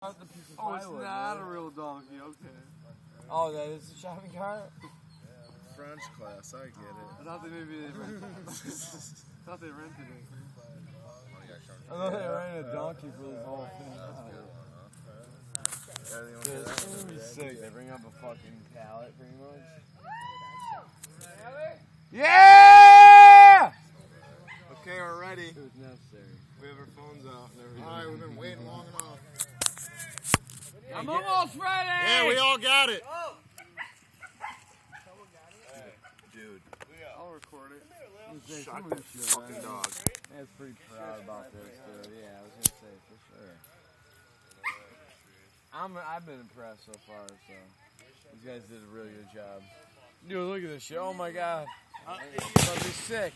Oh, it's not a real donkey, okay. Oh, that is a shopping cart? French class, I get it. I thought they maybe rented it. I thought they rented it. I thought they rented a donkey for this whole thing. Dude, it's gonna be sick. They bring up a fucking pallet, pretty much. Yeah! Okay, we're ready. It was necessary. We have our phones out and everything. Alright, we've been waiting long enough. I'm almost ready! Yeah, we all got it. Dude. I'll record it. Shut that fucking dog. I was pretty proud about this, dude. Yeah, I was gonna say, for sure. I've been impressed so far, so. These guys did a really good job. Dude, look at this shit. Oh my god. It's gonna be sick.